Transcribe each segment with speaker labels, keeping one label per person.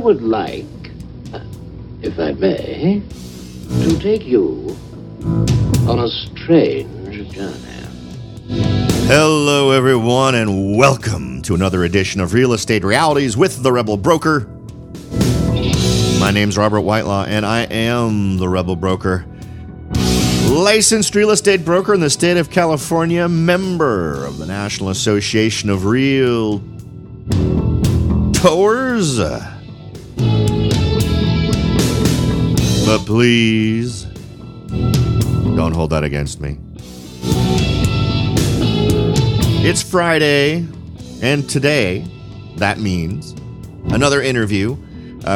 Speaker 1: would like, if I may, to take you on a strange journey.
Speaker 2: Hello, everyone, and welcome to another edition of Real Estate Realities with the Rebel Broker. My name's Robert Whitelaw, and I am the Rebel Broker. Licensed real estate broker in the state of California, member of the National Association of Realtors. But please, don't hold that against me. It's Friday, and today, that means another interview.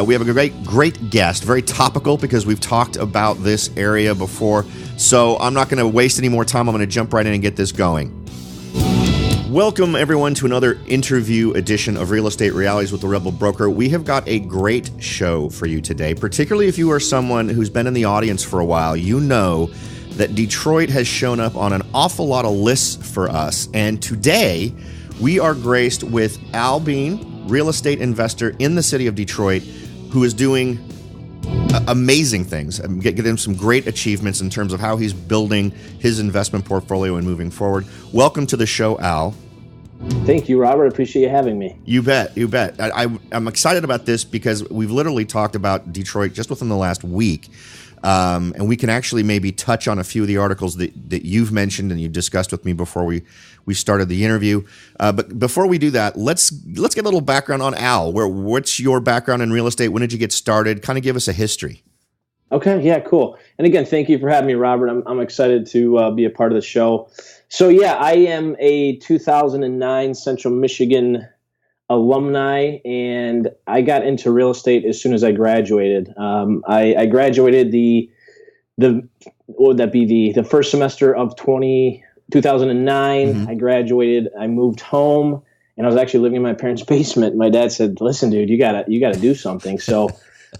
Speaker 2: We have a great guest, very topical because we've talked about this area before. So I'm not going to waste any more time. I'm going to jump right in and get this going. Welcome, everyone, to another interview edition of Real Estate Realities with the Rebel Broker. We have got a great show for you today, particularly if you are someone who's been in the audience for a while. You know that Detroit has shown up on an awful lot of lists for us. And today, we are graced with Al Beahn, real estate investor in the city of Detroit, who is doing amazing things. Getting him some great achievements in terms of how he's building his investment portfolio and moving forward. Welcome to the show, Al.
Speaker 3: Thank you, Robert. I appreciate you having me.
Speaker 2: You bet. I'm excited about this because we've literally talked about Detroit just within the last week. And we can actually maybe touch on a few of the articles that you've mentioned and you discussed with me before we started the interview. But before we do that, let's get a little background on Al. What's your background in real estate? When did you get started? Kind of give us a history.
Speaker 3: Okay, yeah, cool. And again, thank you for having me, Robert. I'm excited to be a part of the show. So yeah, I am a 2009 Central Michigan alumni, and I got into real estate as soon as I graduated. I graduated the first semester of 2009. Mm-hmm. I graduated. I moved home, and I was actually living in my parents' basement. My dad said, "Listen, dude, you gotta do something." So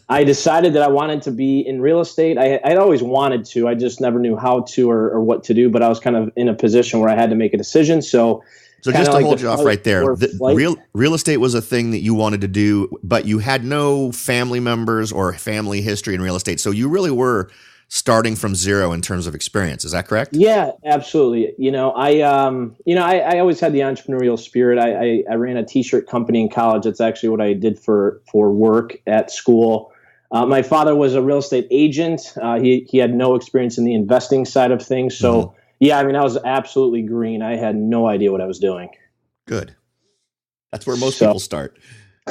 Speaker 3: I decided that I wanted to be in real estate. I'd always wanted to. I just never knew how to or what to do. But I was kind of in a position where I had to make a decision. So
Speaker 2: just to hold you off right there, real estate was a thing that you wanted to do, but you had no family members or family history in real estate. So you really were starting from zero in terms of experience. Is that correct?
Speaker 3: Yeah, absolutely. I always had the entrepreneurial spirit. I ran a t-shirt company in college. That's actually what I did for work at school. My father was a real estate agent. He had no experience in the investing side of things. So mm-hmm. Yeah, I was absolutely green. I had no idea what I was doing. Good.
Speaker 2: That's where most people start.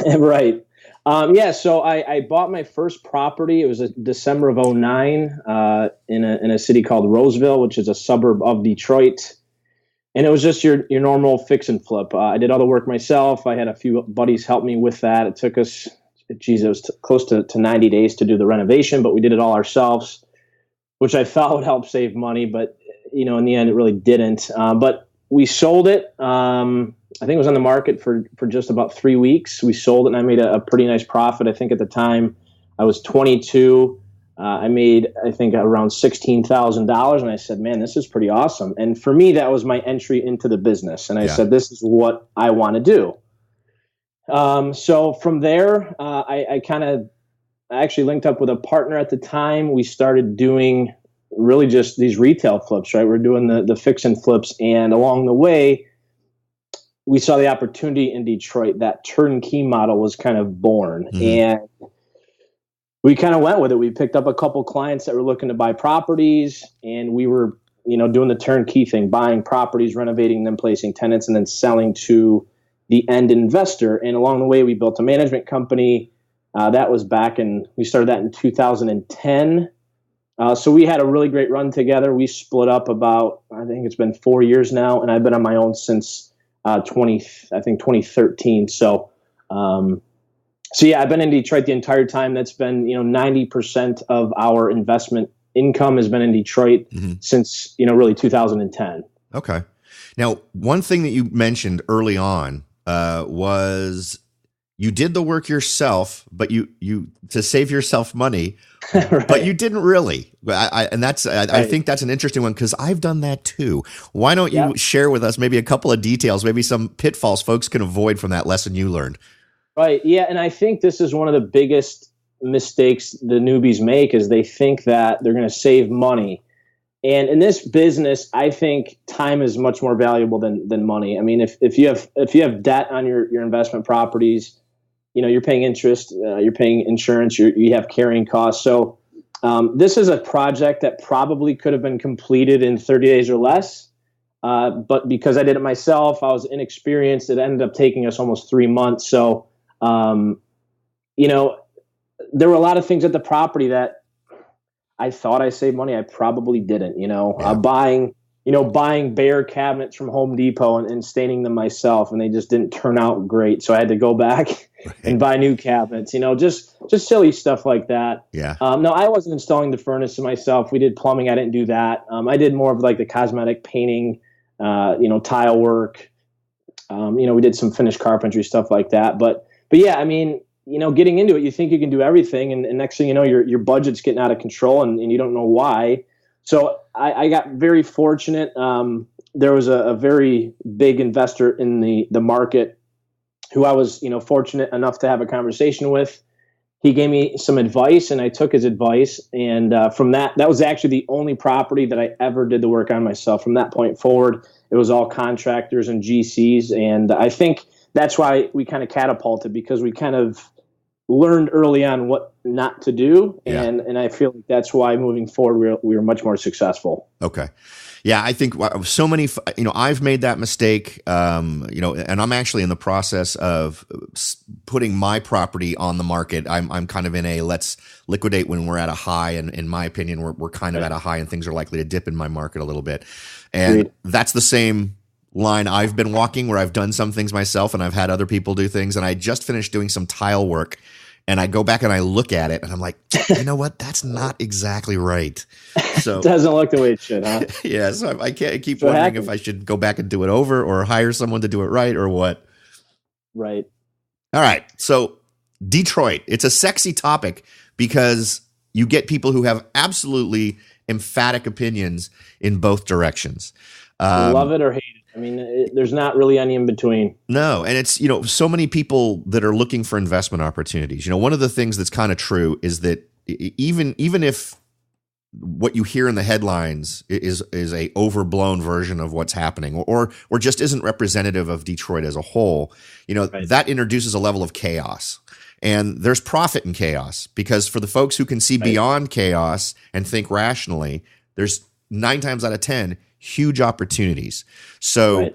Speaker 3: Right. So I bought my first property. It was December of 2009 in a city called Roseville, which is a suburb of Detroit. And it was just your normal fix and flip. I did all the work myself. I had a few buddies help me with that. It took us, it was close to 90 days to do the renovation, but we did it all ourselves, which I thought would help save money. But in the end, it really didn't. But we sold it. I think it was on the market for just about 3 weeks. We sold it, and I made a pretty nice profit. I think at the time I was 22. I made, I think, around $16,000. And I said, man, this is pretty awesome. And for me, that was my entry into the business. And I said, this is what I want to do. So from there, I actually linked up with a partner at the time. We started doing really just these retail flips, right? We're doing the fix and flips. And along the way, we saw the opportunity in Detroit. That turnkey model was kind of born. Mm-hmm. And we kind of went with it. We picked up a couple clients that were looking to buy properties, and we were, doing the turnkey thing, buying properties, renovating them, placing tenants, and then selling to the end investor. And along the way, we built a management company. That was we started that in 2010. So we had a really great run together. We split up about, I think it's been 4 years now, and I've been on my own since 2013. So yeah, I've been in Detroit the entire time. That's been, 90% of our investment income has been in Detroit mm-hmm. since, really 2010.
Speaker 2: Okay. Now, one thing that you mentioned early on was you did the work yourself, but you to save yourself money, right. But you didn't really. I think that's an interesting one because I've done that too. Why don't you share with us maybe a couple of details, maybe some pitfalls folks can avoid from that lesson you learned?
Speaker 3: Right. Yeah. And I think this is one of the biggest mistakes the newbies make is they think that they're going to save money. And in this business, I think time is much more valuable than money. I mean, if you have debt on your investment properties, you're paying interest, you're paying insurance, you have carrying costs. So this is a project that probably could have been completed in 30 days or less. But because I did it myself, I was inexperienced. It ended up taking us almost 3 months. So, there were a lot of things at the property that I thought I saved money. I probably didn't,
Speaker 2: Yeah.
Speaker 3: buying bare cabinets from Home Depot and staining them myself, and they just didn't turn out great. So I had to go back and buy new cabinets, just silly stuff like that.
Speaker 2: Yeah.
Speaker 3: No, I wasn't installing the furnace myself. We did plumbing. I didn't do that. I did more of like the cosmetic painting, tile work. We did some finished carpentry, stuff like that. But yeah, I mean, getting into it, you think you can do everything, and next thing you know, your budget's getting out of control, and you don't know why. So I got very fortunate. There was a very big investor in the market who I was, fortunate enough to have a conversation with. He gave me some advice, and I took his advice. And from that was actually the only property that I ever did the work on myself. From that point forward, it was all contractors and GCs. And I think that's why we kind of catapulted, because we kind of learned early on what not to do.
Speaker 2: Yeah.
Speaker 3: And I feel like that's why moving forward, we were much more successful.
Speaker 2: Okay. Yeah, I think so many, I've made that mistake, and I'm actually in the process of putting my property on the market. I'm kind of in a let's liquidate when we're at a high. And in my opinion, we're kind of at a high, and things are likely to dip in my market a little bit. And
Speaker 3: Agreed.
Speaker 2: That's the same line I've been walking, where I've done some things myself and I've had other people do things. And I just finished doing some tile work. And I go back and I look at it and I'm like, you know what? That's not exactly right. So
Speaker 3: It doesn't look the way it should, huh?
Speaker 2: yeah. So I keep wondering if I should go back and do it over, or hire someone to do it right, or what.
Speaker 3: Right.
Speaker 2: All right. So Detroit, it's a sexy topic because you get people who have absolutely emphatic opinions in both directions.
Speaker 3: Love it or hate it. I mean, there's not really any in between.
Speaker 2: No. And it's, so many people that are looking for investment opportunities. One of the things that's kind of true is that even if what you hear in the headlines is a overblown version of what's happening, or just isn't representative of Detroit as a whole,
Speaker 3: Right.
Speaker 2: that introduces a level of chaos. And there's profit in chaos, because for the folks who can see
Speaker 3: Right.
Speaker 2: beyond chaos and think rationally, there's 9 times out of 10 huge opportunities. So
Speaker 3: Right.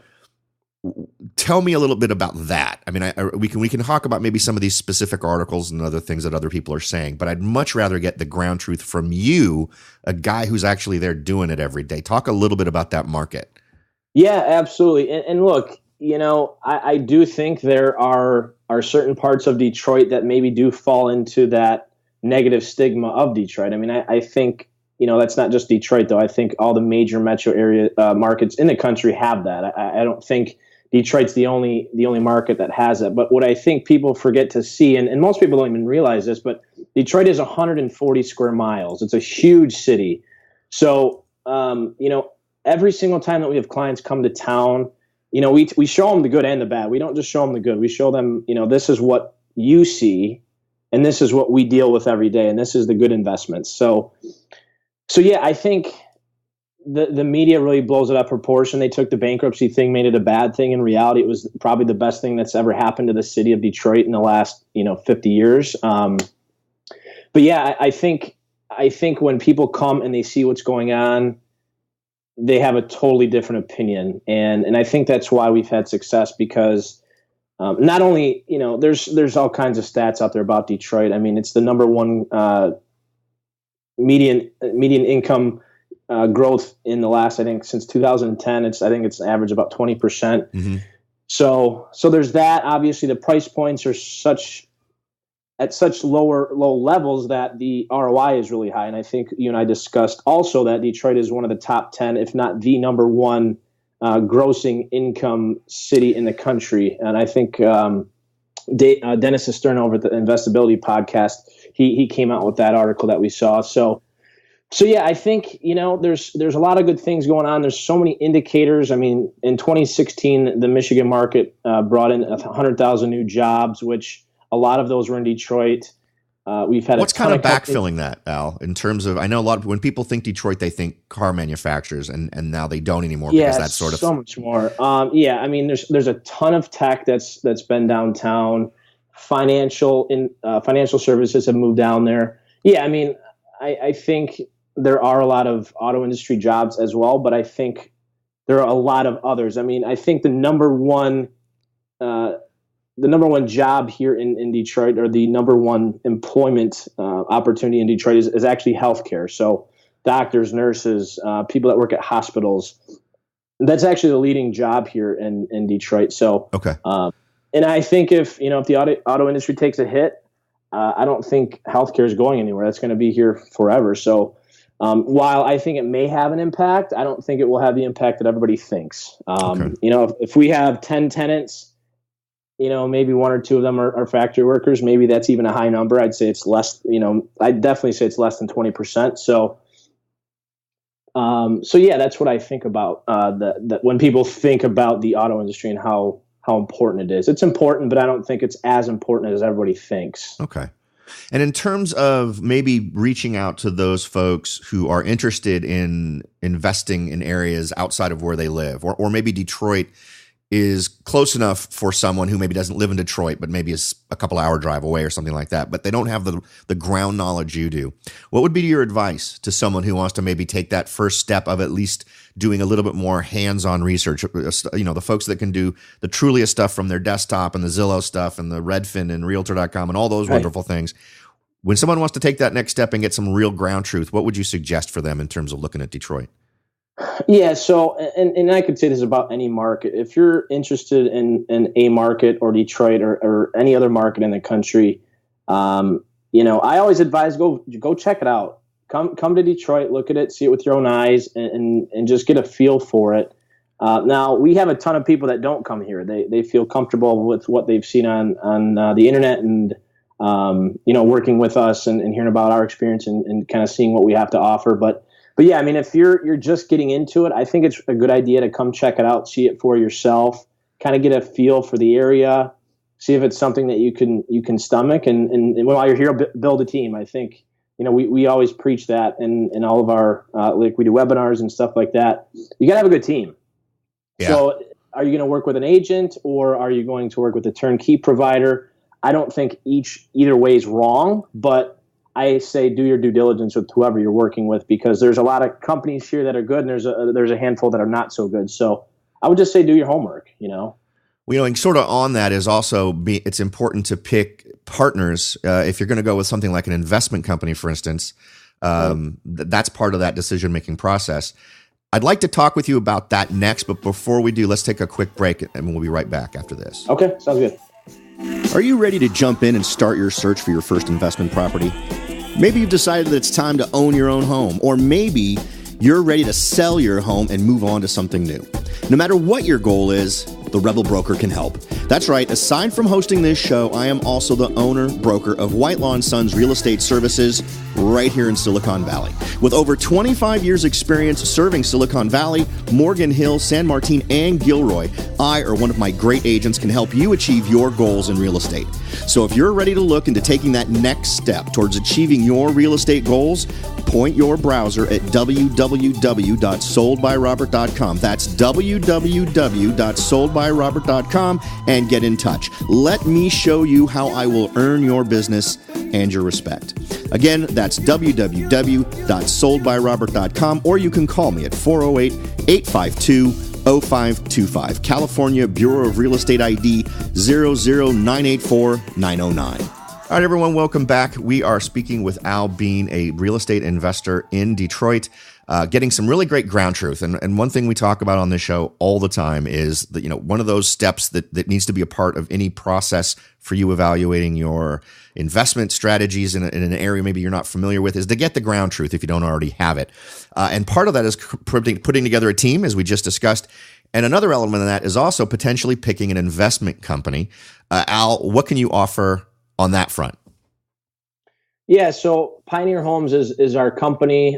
Speaker 2: tell me a little bit about that. I mean, we can talk about maybe some of these specific articles and other things that other people are saying, but I'd much rather get the ground truth from you, a guy who's actually there doing it every day. Talk a little bit about that market.
Speaker 3: Yeah, absolutely. And look, I do think there are certain parts of Detroit that maybe do fall into that negative stigma of Detroit. I mean, I think, that's not just Detroit, though. I think all the major metro area markets in the country have that. I don't think Detroit's the only market that has it. But what I think people forget to see, and most people don't even realize this, but Detroit is 140 square miles. It's a huge city. So, every single time that we have clients come to town, we show them the good and the bad. We don't just show them the good. We show them, this is what you see, and this is what we deal with every day, and this is the good investments. So yeah, I think the media really blows it out of proportion. They took the bankruptcy thing, made it a bad thing. In reality, it was probably the best thing that's ever happened to the city of Detroit in the last 50 years. But yeah, I think when people come and they see what's going on, they have a totally different opinion, and I think that's why we've had success, because not only there's all kinds of stats out there about Detroit. I mean, it's the number one median income growth in the last, I think, since 2010. I think it's an average about 20%.
Speaker 2: Mm-hmm.
Speaker 3: So there's that. Obviously, the price points are at such low levels that the ROI is really high. And I think you and I discussed also that Detroit is one of the top 10, if not the number one grossing income city in the country. And I think Dennis Stern over at the Investability podcast, he came out with that article that we saw. So yeah, I think, there's a lot of good things going on. There's so many indicators. I mean, in 2016, the Michigan market brought in 100,000 new jobs, which A lot of those were in Detroit. We've had
Speaker 2: what's
Speaker 3: a ton
Speaker 2: kind of
Speaker 3: companies.
Speaker 2: backfilling that, Al, in terms of, I know a lot of, when people think Detroit, they think car manufacturers, and now they don't anymore because
Speaker 3: Yeah,
Speaker 2: that's sort of
Speaker 3: so much more. I mean, there's a ton of tech that's been downtown. Financial services have moved down there. Yeah, I mean, I think there are a lot of auto industry jobs as well, but I think there are a lot of others. I mean, I think the number one job here in Detroit, or the number one employment opportunity in Detroit, is actually healthcare. So doctors, nurses, people that work at hospitals. That's actually the leading job here in Detroit. So,
Speaker 2: okay.
Speaker 3: And I think if the auto industry takes a hit, I don't think healthcare is going anywhere. That's going to be here forever. So while I think it may have an impact, I don't think it will have the impact that everybody thinks.
Speaker 2: Okay.
Speaker 3: If we have 10 tenants, maybe one or two of them are factory workers. Maybe that's even a high number. I'd say it's less. I'd definitely say it's less than 20%. So yeah, that's what I think about that when people think about the auto industry and how important it is. It's important, but I don't think it's as important as everybody thinks.
Speaker 2: Okay. And in terms of maybe reaching out to those folks who are interested in investing in areas outside of where they live, or maybe Detroit is close enough for someone who maybe doesn't live in Detroit, but maybe is a couple hour drive away or something like that, but they don't have the ground knowledge you do. What would be your advice to someone who wants to maybe take that first step of at least doing a little bit more hands-on research? The folks that can do the Trulia stuff from their desktop and the Zillow stuff and the Redfin and Realtor.com and all those wonderful things. When someone wants to take that next step and get some real ground truth, what would you suggest for them in terms of looking at Detroit?
Speaker 3: Yeah, so and I could say this about any market. If you're interested in a market, or Detroit, or any other market in the country, I always advise go check it out. Come to Detroit, look at it, see it with your own eyes, and just get a feel for it. Now, we have a ton of people that don't come here. They feel comfortable with what they've seen on the internet, and working with us and hearing about our experience and kind of seeing what we have to offer. But yeah, I mean, if you're just getting into it, I think it's a good idea to come check it out, see it for yourself, kind of get a feel for the area, see if it's something that you can stomach, and while you're here, build a team. I think we always preach that in all of our like we do webinars and stuff like that. You gotta have a good team. Yeah. So are you going to work with an agent, or are you going to work with a turnkey provider? I don't think either way is wrong, but I say do your due diligence with whoever you're working with, because there's a lot of companies here that are good, and there's a handful that are not so good. So I would just say do your homework.
Speaker 2: Well, and sort of on that is also it's important to pick partners. If you're going to go with something like an investment company, for instance, that's part of that decision-making process. I'd like to talk with you about that next, but before we do, let's take a quick break, and we'll be right back after this.
Speaker 3: Okay, sounds good.
Speaker 4: Are you ready to jump in and start your search for your first investment property? Maybe you've decided that it's time to own your own home, or maybe you're ready to sell your home and move on to something new. No matter what your goal is, the Rebel Broker can help. That's right, aside from hosting this show, I am also the owner, broker of Whitelaw & Sons Real Estate Services right here in Silicon Valley. With over 25 years experience serving Silicon Valley, Morgan Hill, San Martin, and Gilroy, I or one of my great agents can help you achieve your goals in real estate. So if you're ready to look into taking that next step towards achieving your real estate goals, point your browser at www.soldbyrobert.com. That's www.soldbyrobert.com and get in touch. Let me show you how I will earn your business and your respect. Again, that's www.soldbyrobert.com, or you can call me at 408-852-0525. California Bureau of Real Estate ID 00984-909.
Speaker 2: All right, everyone, welcome back. We are speaking with Al Beahn, a real estate investor in Detroit, getting some really great ground truth. And one thing we talk about on this show all the time is that, one of those steps that needs to be a part of any process for you evaluating your investment strategies in an area maybe you're not familiar with is to get the ground truth if you don't already have it. And part of that is putting together a team, as we just discussed. And another element of that is also potentially picking an investment company. Al, what can you offer on that front?
Speaker 3: Yeah, so Pioneer Homes is our company.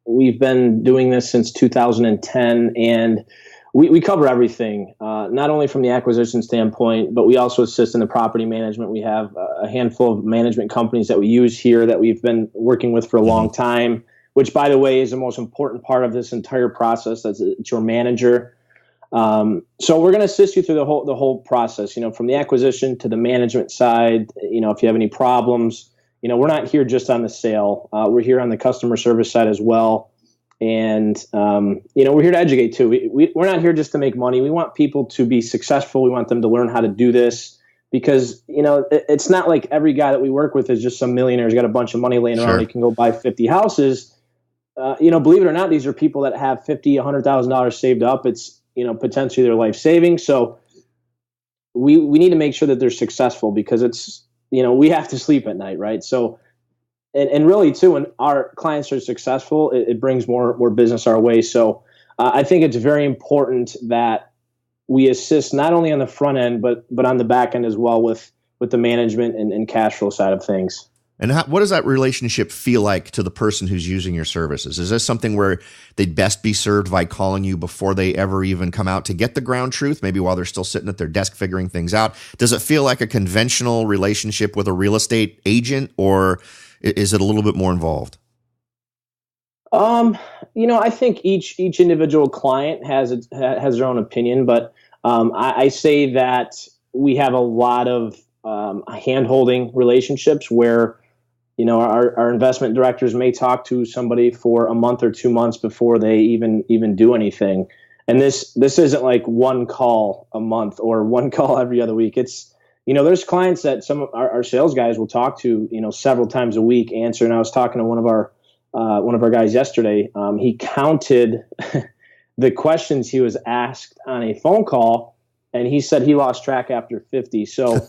Speaker 3: We've been doing this since 2010, and We cover everything, not only from the acquisition standpoint, but we also assist in the property management. We have a handful of management companies that we use here that we've been working with for a long time, which, by the way, is the most important part of this entire process. It's your manager. So we're going to assist you through the whole process, from the acquisition to the management side. If you have any problems, we're not here just on the sale. We're here on the customer service side as well. And, we're here to educate too. We're not here just to make money. We want people to be successful. We want them to learn how to do this because, it's not like every guy that we work with is just some millionaire who's got a bunch of money laying around. He can go buy 50 houses. Believe it or not, these are people that have $50,000, $100,000 saved up. It's, potentially their life savings. So we need to make sure that they're successful because it's, we have to sleep at night. Right. So, and really too, when our clients are successful, it brings more business our way. So I think it's very important that we assist not only on the front end, but on the back end as well with the management and cash flow side of things.
Speaker 2: And what does that relationship feel like to the person who's using your services? Is this something where they'd best be served by calling you before they ever even come out to get the ground truth, maybe while they're still sitting at their desk figuring things out? Does it feel like a conventional relationship with a real estate agent, or is it a little bit more involved?
Speaker 3: I think each individual client has their own opinion, but I say that we have a lot of hand-holding relationships where our investment directors may talk to somebody for a month or 2 months before they even do anything. And this isn't like one call a month or one call every other week. It's, there's clients that some of our sales guys will talk to, several times a week, answer. And I was talking to one of our guys yesterday. He counted the questions he was asked on a phone call, and he said he lost track after 50. So,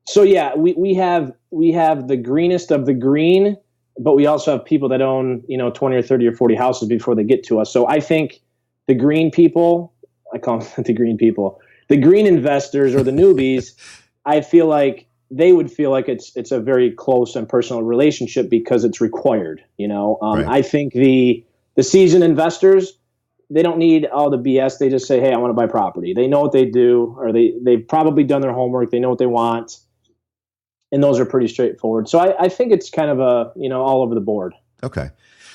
Speaker 3: so yeah, we have the greenest of the green, but we also have people that own, 20 or 30 or 40 houses before they get to us. So I think the green people, I call them the green people, the green investors or the newbies, I feel like they would feel like it's a very close and personal relationship because it's required. Right. I think the seasoned investors, they don't need all the BS. They just say, hey, I want to buy property. They know what they do, or they've probably done their homework. They know what they want. And those are pretty straightforward. So I think it's kind of all over the board.
Speaker 2: Okay.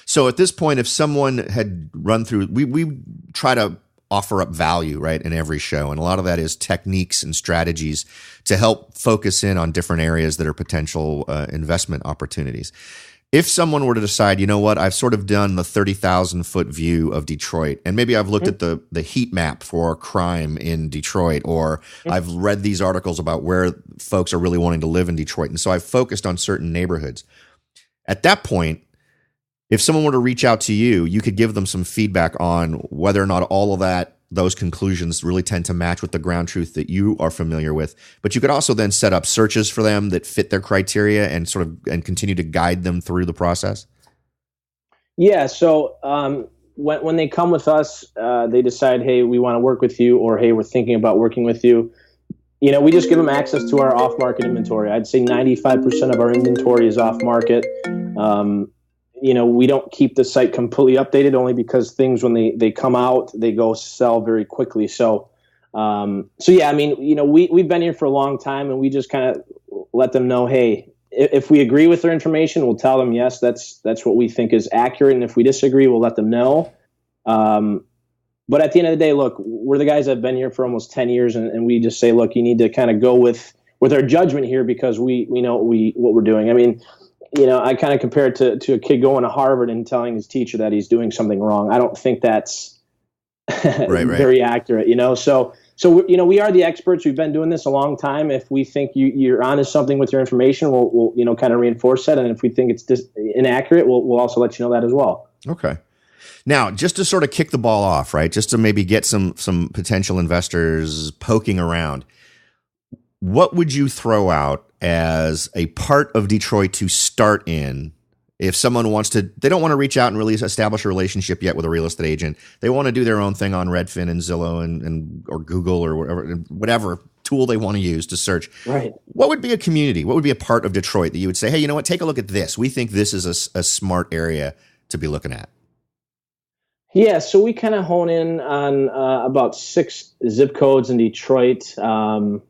Speaker 2: So at this point, if someone had run through, we try to offer up value, right, in every show. And a lot of that is techniques and strategies to help focus in on different areas that are potential investment opportunities. If someone were to decide, you know what, I've sort of done the 30,000-foot view of Detroit, and maybe I've looked at the heat map for crime in Detroit, or I've read these articles about where folks are really wanting to live in Detroit, and so I've focused on certain neighborhoods. At that point, if someone were to reach out to you, you could give them some feedback on whether or not all of those conclusions really tend to match with the ground truth that you are familiar with. But you could also then set up searches for them that fit their criteria and continue to guide them through the process.
Speaker 3: Yeah. So when they come with us, they decide, hey, we want to work with you, or hey, we're thinking about working with you. We just give them access to our off-market inventory. I'd say 95% of our inventory is off-market. We don't keep the site completely updated only because things, when they come out, they go sell very quickly. So yeah, we've been here for a long time, and we just kind of let them know, hey, if we agree with their information, we'll tell them, yes, that's what we think is accurate. And if we disagree, we'll let them know. But at the end of the day, look, we're the guys that have been here for almost 10 years. And we just say, look, you need to kind of go with our judgment here because we know what we're doing. I kind of compare it to a kid going to Harvard and telling his teacher that he's doing something wrong. I don't think that's very accurate, So we are the experts. We've been doing this a long time. If we think you're onto something with your information, we'll kind of reinforce that. And if we think it's inaccurate, we'll also let you know that as well.
Speaker 2: Okay. Now, just to sort of kick the ball off, right? Just to maybe get some potential investors poking around. What would you throw out as a part of Detroit to start in if someone they don't want to reach out and really establish a relationship yet with a real estate agent. They want to do their own thing on Redfin and Zillow and or Google or whatever tool they want to use to search.
Speaker 3: Right.
Speaker 2: What would be a community? What would be a part of Detroit that you would say, hey, you know what, take a look at this. We think this is a smart area to be looking at.
Speaker 3: Yeah, so we kind of hone in on about 6 zip codes in Detroit. And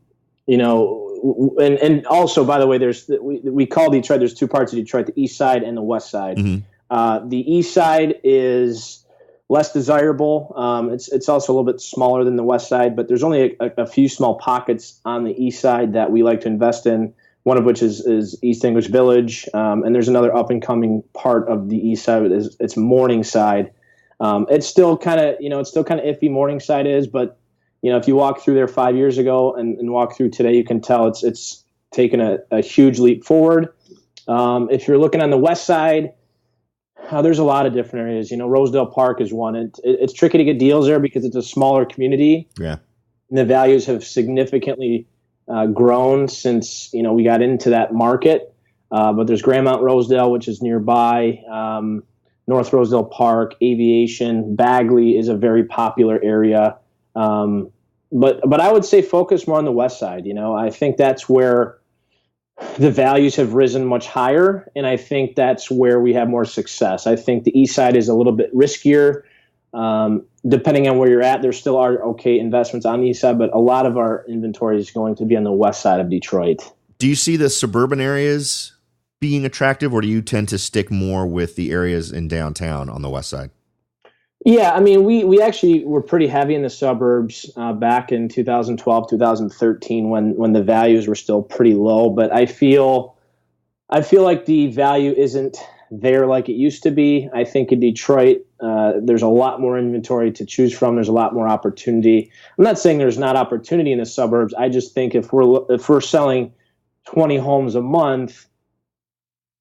Speaker 3: also, by the way, we call Detroit. There's 2 parts of Detroit: the east side and the west side. The east side is less desirable. It's also a little bit smaller than the west side, but there's only a few small pockets on the east side that we like to invest in. One of which is East English Village, and there's another up and coming part of the east side. It's Morningside. It's still kind of iffy. Morningside is, but if you walk through there 5 years ago and walk through today, you can tell it's taken a huge leap forward. If you're looking on the west side, there's a lot of different areas. Rosedale Park is one. It's tricky to get deals there because it's a smaller community.
Speaker 2: Yeah,
Speaker 3: and the values have significantly grown since we got into that market. But there's Grandmount Rosedale, which is nearby. North Rosedale Park, Aviation, Bagley is a very popular area. But I would say focus more on the west side. I think that's where the values have risen much higher, and I think that's where we have more success. I think the east side is a little bit riskier. Depending on where you're at, there still are okay investments on the east side, but a lot of our inventory is going to be on the west side of Detroit.
Speaker 2: Do you see the suburban areas being attractive, or do you tend to stick more with the areas in downtown on the west side?
Speaker 3: Yeah, I mean, we actually were pretty heavy in the suburbs back in 2012, 2013 when the values were still pretty low. But I feel like the value isn't there like it used to be. I think in Detroit, there's a lot more inventory to choose from. There's a lot more opportunity. I'm not saying there's not opportunity in the suburbs. I just think if we're selling 20 homes a month,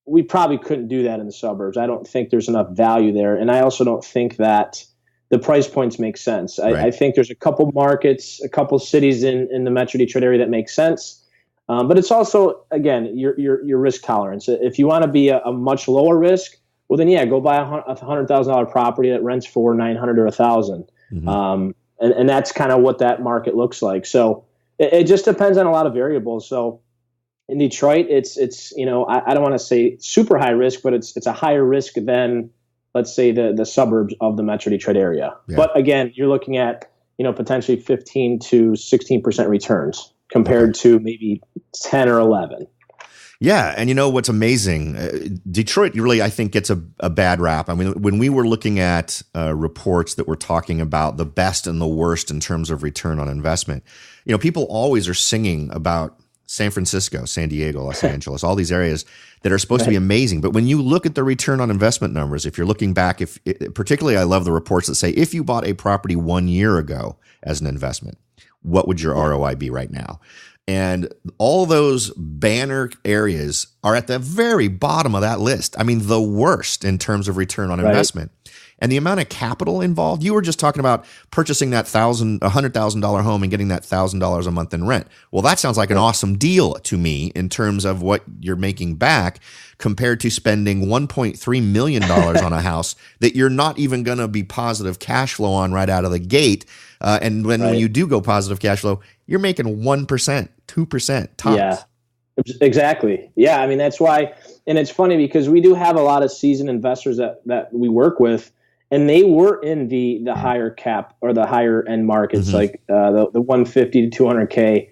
Speaker 3: we probably couldn't do that in the suburbs. I don't think there's enough value there. And I also don't think that the price points make sense. I think there's a couple markets, a couple cities in the Metro Detroit area that make sense. But it's also, again, your risk tolerance. If you want to be a much lower risk, well, then, go buy a $100,000 property that rents for $900 or $1,000. Mm-hmm. And that's kind of what that market looks like. So it just depends on a lot of variables. So in Detroit, it's I don't want to say super high risk, but it's a higher risk than, let's say, the suburbs of the Metro Detroit area. Yeah. But again, you're looking at potentially 15 to 16% returns compared to maybe 10 or 11.
Speaker 2: Yeah, and what's amazing, Detroit really, I think, gets a bad rap. I mean, when we were looking at reports that were talking about the best and the worst in terms of return on investment, people always are singing about San Francisco, San Diego, Los Angeles, all these areas that are supposed to be amazing. But when you look at the return on investment numbers, if you're looking back, particularly I love the reports that say if you bought a property 1 year ago as an investment, what would your ROI be right now? And all those banner areas are at the very bottom of that list. I mean, the worst in terms of return on investment. And the amount of capital involved, you were just talking about purchasing that $100,000 home and getting that $1,000 a month in rent. Well, that sounds like an awesome deal to me in terms of what you're making back compared to spending $1.3 million on a house that you're not even going to be positive cash flow on right out of the gate. And when you do go positive cash flow, you're making 1%, 2% tops.
Speaker 3: Yeah, exactly. Yeah, I mean, that's why. And it's funny because we do have a lot of seasoned investors that we work with, and they were in the higher cap or the higher end markets, like the 150 to 200K.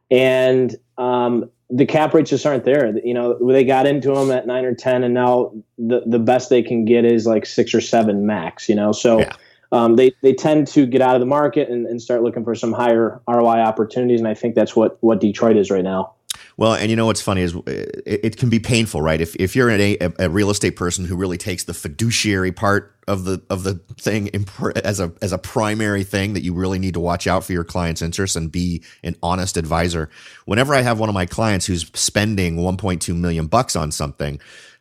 Speaker 3: And the cap rates just aren't there. They got into them at 9 or 10, and now the best they can get is like 6 or 7 max, So they tend to get out of the market and start looking for some higher ROI opportunities. And I think that's what Detroit is right now.
Speaker 2: Well, and what's funny is it can be painful, right? If you're a real estate person who really takes the fiduciary part of the thing as a primary thing that you really need to watch out for your client's interests and be an honest advisor. Whenever I have one of my clients who's spending $1.2 million on something,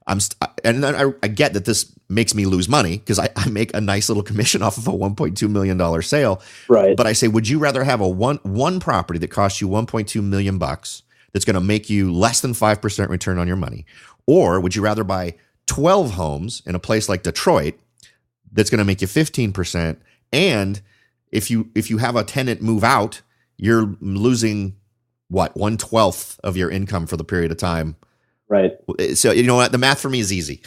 Speaker 2: I get that this makes me lose money because I make a nice little commission off of a $1.2 million sale.
Speaker 3: Right.
Speaker 2: But I say, would you rather have a one property that costs you $1.2 million that's going to make you less than 5% return on your money? Or would you rather buy 12 homes in a place like Detroit that's going to make you 15%? And if you have a tenant move out, you're losing 1/12 of your income for the period of time.
Speaker 3: Right.
Speaker 2: So, what? The math for me is easy.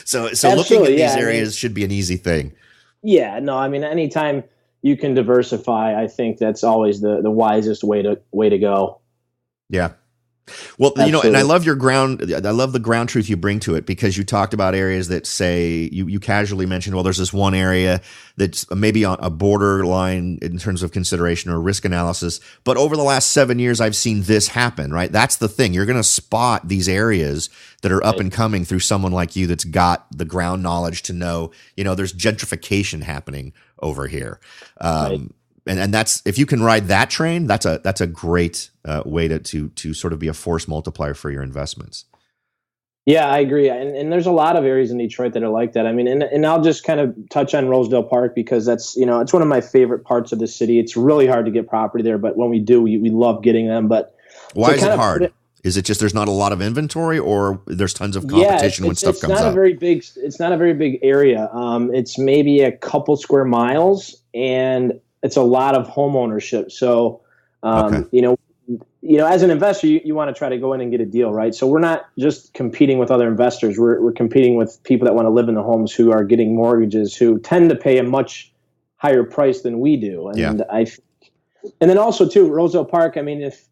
Speaker 2: So looking at these areas should be an easy thing.
Speaker 3: Yeah, no, I mean, anytime you can diversify, I think that's always the wisest way to go.
Speaker 2: Yeah. Well,
Speaker 3: Absolutely.
Speaker 2: and I love the ground truth you bring to it, because you talked about areas that say, you casually mentioned, well, there's this one area that's maybe on a borderline in terms of consideration or risk analysis. But over the last 7 years, I've seen this happen, right? That's the thing. You're going to spot these areas that are up and coming through someone like you that's got the ground knowledge to know, there's gentrification happening over here.
Speaker 3: Right.
Speaker 2: And that's, if you can ride that train, that's a great way to sort of be a force multiplier for your investments.
Speaker 3: Yeah, I agree. And there's a lot of areas in Detroit that are like that. I mean, and I'll just kind of touch on Rosedale Park, because that's, it's one of my favorite parts of the city. It's really hard to get property there, but when we do, we love getting them. But
Speaker 2: why is it hard? Is it just there's not a lot of inventory, or there's tons of competition when stuff comes up?
Speaker 3: It's not a very big area. It's maybe a couple square miles, and it's a lot of home ownership. So, as an investor, you want to try to go in and get a deal, right? So we're not just competing with other investors. We're competing with people that want to live in the homes, who are getting mortgages, who tend to pay a much higher price than we do. And and then also too, Rosedale Park. I mean, if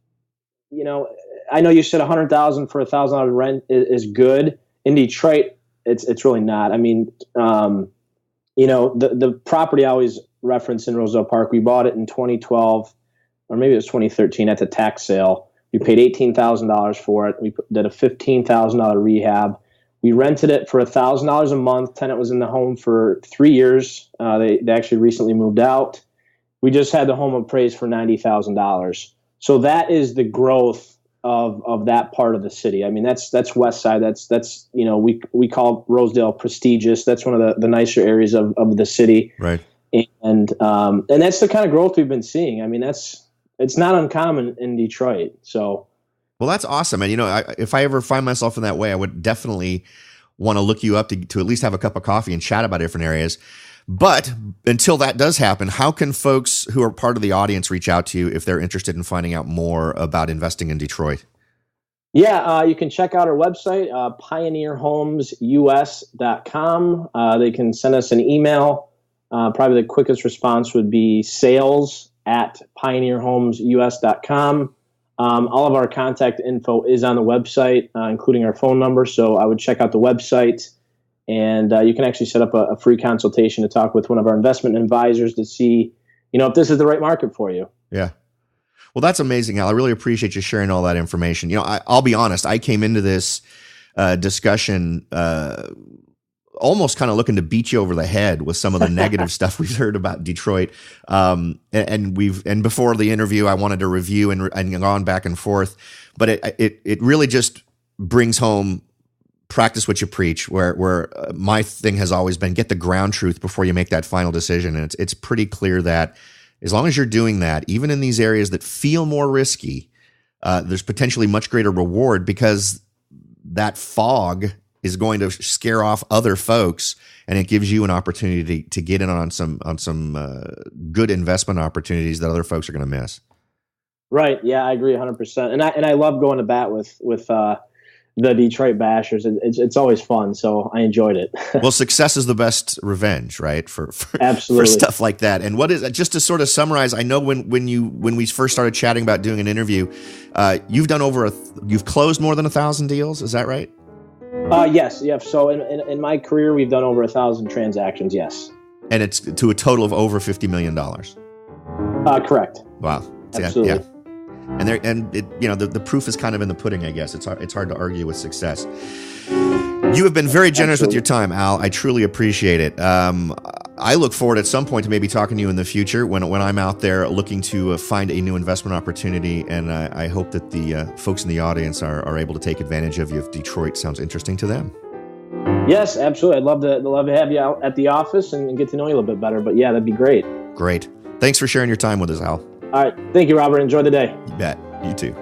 Speaker 3: I know you said $100,000 for $1,000 rent is good. In Detroit, it's really not. I mean, the property I always reference in Rosedale Park, we bought it in 2012, or maybe it was 2013 at the tax sale. We paid $18,000 for it. We did a $15,000 rehab. We rented it for $1,000 a month. Tenant was in the home for 3 years. They actually recently moved out. We just had the home appraised for $90,000. So that is the growth of that part of the city. I mean, that's West Side. That's we call Rosedale prestigious. That's one of the nicer areas of the city.
Speaker 2: Right.
Speaker 3: And that's the kind of growth we've been seeing. I mean, it's not uncommon in Detroit. So,
Speaker 2: well, that's awesome. And if I ever find myself in that way, I would definitely want to look you up to at least have a cup of coffee and chat about different areas. But until that does happen, how can folks who are part of the audience reach out to you if they're interested in finding out more about investing in Detroit?
Speaker 3: Yeah, you can check out our website, pioneerhomesus.com. They can send us an email. Probably the quickest response would be sales@pioneerhomesus.com. All of our contact info is on the website, including our phone number. So I would check out the website, and you can actually set up a free consultation to talk with one of our investment advisors to see, if this is the right market for you.
Speaker 2: Yeah. Well, that's amazing, Al. I really appreciate you sharing all that information. I'll be honest. I came into this discussion almost kind of looking to beat you over the head with some of the negative stuff we've heard about Detroit. And before the interview, I wanted to review and gone back and forth, but it really just brings home practice what you preach, where my thing has always been get the ground truth before you make that final decision. And it's pretty clear that as long as you're doing that, even in these areas that feel more risky, there's potentially much greater reward, because that fog is going to scare off other folks, and it gives you an opportunity to get in on some good investment opportunities that other folks are going to miss.
Speaker 3: Right. Yeah, I agree 100%. And I love going to bat with the Detroit Bashers. It's always fun, so I enjoyed it.
Speaker 2: Well, success is the best revenge, right? For
Speaker 3: Absolutely.
Speaker 2: For stuff like that. And what is, just to sort of summarize, I know when we first started chatting about doing an interview, you've closed more than 1,000 deals. Is that right?
Speaker 3: Yes. Yeah. So in my career, we've done over 1,000 transactions. Yes. And
Speaker 2: it's to a total of over $50 million.
Speaker 3: Correct.
Speaker 2: Wow.
Speaker 3: Absolutely.
Speaker 2: Yeah. And the proof is kind of in the pudding, I guess. It's hard to argue with success. You have been very generous with your time, Al. I truly appreciate it. I look forward at some point to maybe talking to you in the future when I'm out there looking to find a new investment opportunity. And I hope that the folks in the audience are able to take advantage of you if Detroit sounds interesting to them.
Speaker 3: Yes, absolutely. I'd love to have you out at the office and get to know you a little bit better. But yeah, that'd be great.
Speaker 2: Great. Thanks for sharing your time with us, Al.
Speaker 3: All right. Thank you, Robert. Enjoy the day.
Speaker 2: You bet. You too.